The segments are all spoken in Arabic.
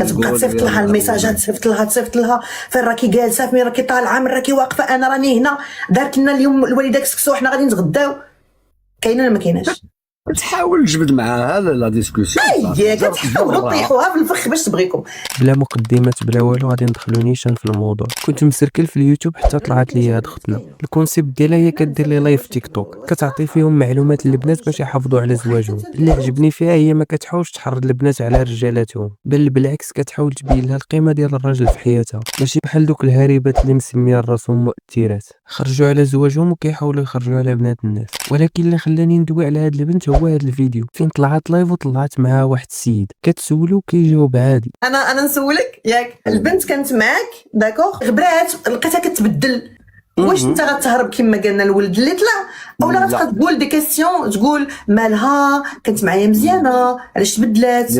كتبقى تصيفط لها الميساجات، تصيفط لها فين راكي جالسه، فين راكي طالعه، من راكي واقفه، انا راني هنا، دارت لنا اليوم الوالده كسكسو، حنا غادي نتغداو. كاينه ولا ما كايناش؟ تحاول تجبد معاها لا ديسكوسيون، هي كتحاولوا طيحوها في الفخ باش تبغيكم. بلا مقدمات بلا والو غادي ندخلوا نيشان في الموضوع. كنت مسركل في اليوتيوب حتى طلعت لي هاد الخدمه. الكونسيبت ديالها هي كدير لي لايف في تيك توك، كتعطي فيهم معلومات للبنات باش يحافظوا على زواجهم. اللي عجبني فيها هي ما كتحاولش تحرض البنات على رجالاتهم، بل بالعكس كتحاول تبين لها القيمه ديال الراجل في حياتها، ماشي بحال دوك الهريبات اللي مسميه راسهم مؤثرات خرجوا على زواجهم وكيحاولوا يخرجوا على بنات الناس. ولكن اللي خلاني ندوي على هاد البنت هو هاد الفيديو فين طلعت لايف وطلعت معها واحد السيد كتسولو كيجاوب عادي. انا نسولك ياك، البنت كانت معاك داكوغ، غبرات لقيتها كتبدل، واش انت غتهرب كما قالنا الولد اللي طلع، اولا غتبقى تقول دي كيسيون، تقول مالها كانت معايا مزيانه علاش تبدلات؟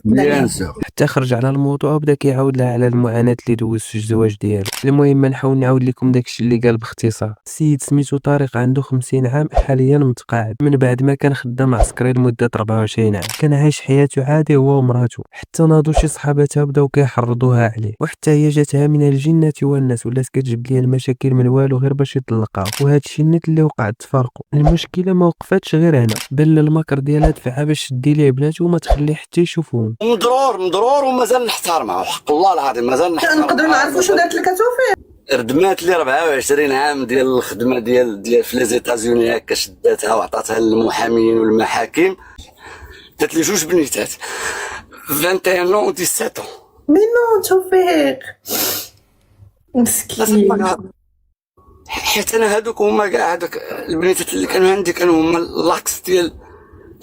بيان سور. حتى خرج على الموضوع وبدا كيعاود لها على المعاناه اللي دوز في الزواج ديالو. المهم نحاول نعاود لكم داكشي اللي قال باختصار. السيد سميتو طارق عنده 50 عام، حاليا متقاعد من بعد ما كان خدام عسكري لمده 24 عام. كان عايش حياته عادي هو ومراته، حتى ناضوا شي صحاباتها بداو كيحرضوها عليه، وحتى هي جاتها من الجنه والناس، ولات كتجبد ليه المشاكل من والو غير باش يطلقها. وهذا الشيء النت اللي وقع تفارقوا. المشكله ما وقفتش غير هنا، بل المكر ديالها دفعها باش تدي ليه بناته وما تخليه حتى يشوفوهم. مضرور ومازال نحترمها وحق الله العظيم مازال نحترمها. نقدروا نعرفوا شنو دارت لك توفيق؟ ردمات لي 24 عام ديال الخدمه ديال في لي زيتازوني، هكا شداتها وعطاتها للمحامين والمحاكم. دات لي جوج بنيتات 21 و 17. مي نو توفيق مسكين. حيت انا هادوك هما كاع هادوك البنيتات اللي كانوا عندي كانوا هما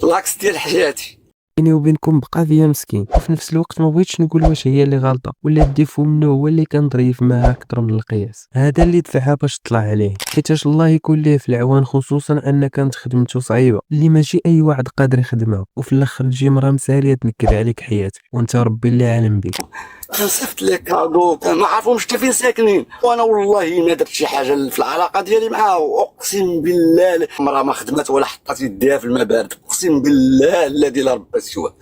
لاكس ديال حياتي. بيني وبينكم بقى فيا مسكين، وفي نفس الوقت ما بغيتش نقول واش هي اللي غلطه ولا الديفو منه هو اللي كان ظريف معها اكثر من القياس. هذا اللي دفعها باش تطلع عليه، حيتاش الله يكون ليه في العوان، خصوصا ان كانت خدمته صعيبه اللي ماشي اي واحد قادر يخدمها، وفي الاخر تجي مرا مساليه تنكد عليك حياتك وانت ربي اللي عالم بك. صيفط لي كادو ما عارفهمش حتى فين ساكنين، وانا والله ما درت شي حاجه في العلاقه ديالي معاه. اقسم بالله مرا ما خدمت ولا حطات يديها في الماء بارد، اقسم بالله الذي لا رب سواه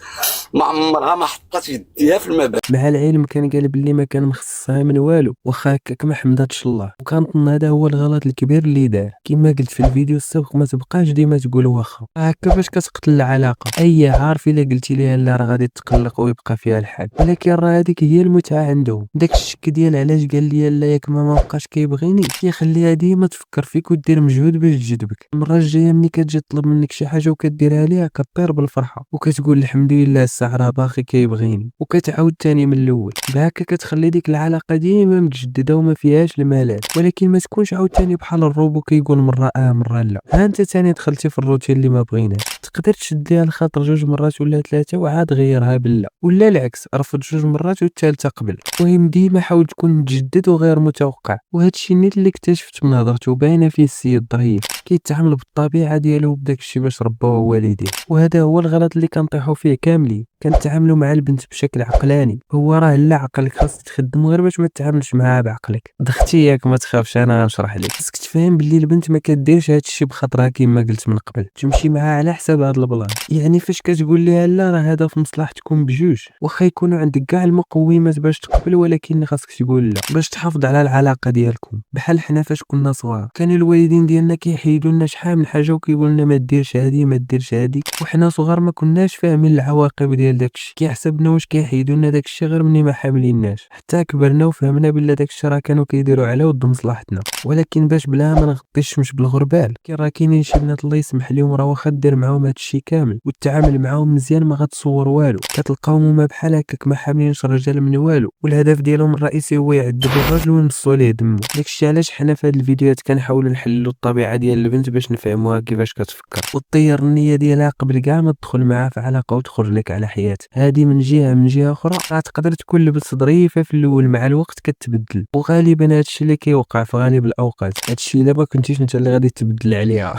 ما عمرها ما حطات يديها في الماء بارد. مع العلم كان قال بلي ما كان مخصصها من والو، واخا هكاك ما حمداتش الله، وكنظن هذا هو الغلط الكبير اللي دار. كما قلت في الفيديو السابق ما تبقاش ديما تقول واخا، هكا باش كتقتل العلاقه. اي عارف الا قلتي ليها لا راه غادي تقلق ويبقى فيها الحال، ولكن راه هذيك هي المتعه عندهم. داك الشك ديال علاش قال لي لا ياك ما بقاش كيبغيني كيخليها ديما تفكر فيك ودير مجهود باش تجذبك. المره الجايه ملي كتجي تطلب منك شي حاجه وكديرها ليها كطير بالفرحه وكتقول الحمد لله الساعه راه باقي كيبغيني، وكتعاود ثاني من الاول. بهكا كتخلي ديك العلاقه ديما متجدده وما فيهاش الملل، ولكن ما تكونش عاوتاني بحال الروبو كيقول مره مره لا. ها انت ثاني دخلتي في الروتين اللي ما بغيناش. تقدر تشد ليها الخاطر جوج مرات ولا ثلاثه وعاد غيرها بالله، ولا العكس رفض جوج مرات والثالثه قبل. المهم ديما حاول تكون متجدد وغير متوقع. وهذا الشيء نيت اللي اكتشفت من نظرته باينه فيه السيد ضعيف، كيتعامل بالطبيعه ديالو بداك الشيء باش ربوه والديه. وهذا هو الغلط اللي كنطيحوا فيه كاملين، كنتعاملوا مع البنت بشكل عقلاني. هو راه لا عقلك خاص تخدم غير باش ما تتعاملش معها بعقلك. دختي ياك ما تخافش انا غنشرح لك. خاصك تفهم باللي البنت ما كديرش هذا الشيء بخاطرها كما قلت من قبل، تمشي معها على حساب هذا البلان. يعني فاش كتقول لها لا راه هذا في مصلحتكم بجوج، واخا يكونوا عندك كاع المقومات باش تقبل، ولكن خاصك تقول لا باش تحافظ على العلاقه ديالكم. بحال حنا فاش كنا صغار كانوا الوالدين ديالنا كيحيدوا لنا شحال من حاجه وكيقولوا لنا ما ديرش هذه ما ديرش هذه، وحنا صغار ما كناش فاهمين العواقب ديال داكشي. كيحسبنا واش كيحيدوا لنا داكشي غير مني ما حامليناش، حتى كبرنا وفهمنا بلا داكشي راه كانوا كيديروا على ود مصلحتنا. ولكن باش بلا ما نغطيش الشمس بالغربال، كي راه كاينين شي بنات الله يسمح لهم راه واخا دير معاهم هادشي كامل والتعامل معاهم مزيان ما غتصور والو، كتلقاهم هما بحال هكاك ما حاملينش الرجال من والو، والهدف ديالهم الرئيسي هو يعذبوا الراجل وينصوا ليه دمه. داكشي علاش حنا في هاد الفيديوهات كنحاولوا نحلوا الطبيعه ديال البنت باش نفهموها كيفاش كتفكر، وتطير النيه ديالها قبل كاع ما تدخل معها في علاقه وتخرج لك على حياه. هذه من جهه اخرى راه تقدر تكون لبس ظريفه في الاول، مع الوقت كتبدل، وغالبا هادشي اللي كيوقع في غالب الاوقات. هادشي الا ما كنتيش انت اللي غادي تبدل عليها.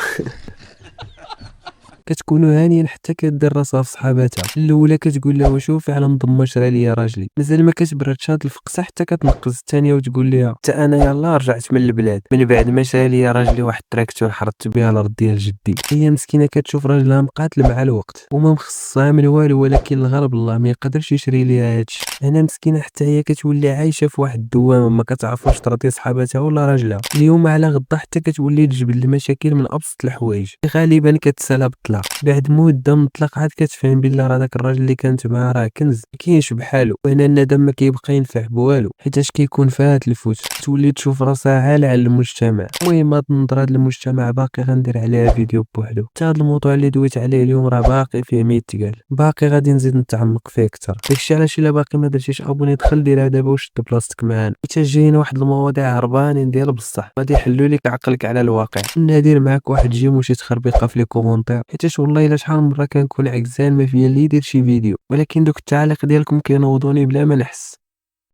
كتكونوا هانيين حتى كدير راسها في صحاباتها. الاولى كتقول لها شوف على نضم شرا ليا راجلي، مازال ما كتبردش هاد الفقصه حتى كتنقز الثانيه وتقول لها حتى انا يلاه رجعت من البلاد من بعد ما شرا ليا راجلي واحد التراكتور حرضت بها الارض ديال جدي. هي مسكينه كتشوف راجلها مقاتل مع الوقت وما مخصصها من والو، ولكن الغرب الله ما يقدرش يشري ليها هادشي. انا مسكينه حتى هي كتولي عايشه في واحد الدوامه ما كتعرفش ترضي صحاباتها ولا راجلها، اليوم على غدا حتى كتولي تجبد المشاكل من ابسط الحوايج، غالبا كتسالى بالطلاق. بعد مده من الطلاق عاد كتفهم بلي راه داك الراجل اللي كانت معاه راه كنز مكاينش بحالو. وهنا الندم ما كيبقى ينفع بوالو حيتاش كيكون فات الفوت، تولي تشوف راسها عالة على المجتمع. المهم هاد النظره ديال المجتمع باقي غندير عليها فيديو بوحدو، حتى هاد الموضوع اللي دويت عليه اليوم راه باقي فيه ما يتقال، باقي غادي نزيد نتعمق فيه اكثر. داكشي علاش الا باقي ما درتيش ابوني دخل ديرها دابا وشد بلاصتك معانا، حيت جايين واحد المواضيع هربانين ديال بصح غادي يحلوا لك عقلك على الواقع. نادير معاك واحد جيم وشي تخربيقه في لي كومونتير، حيت والله الا شحال من مره كنكون عكزان ما فيا اللي يدير شي فيديو، ولكن دوك التعاليق ديالكم كينوضوني بلا ما نحس.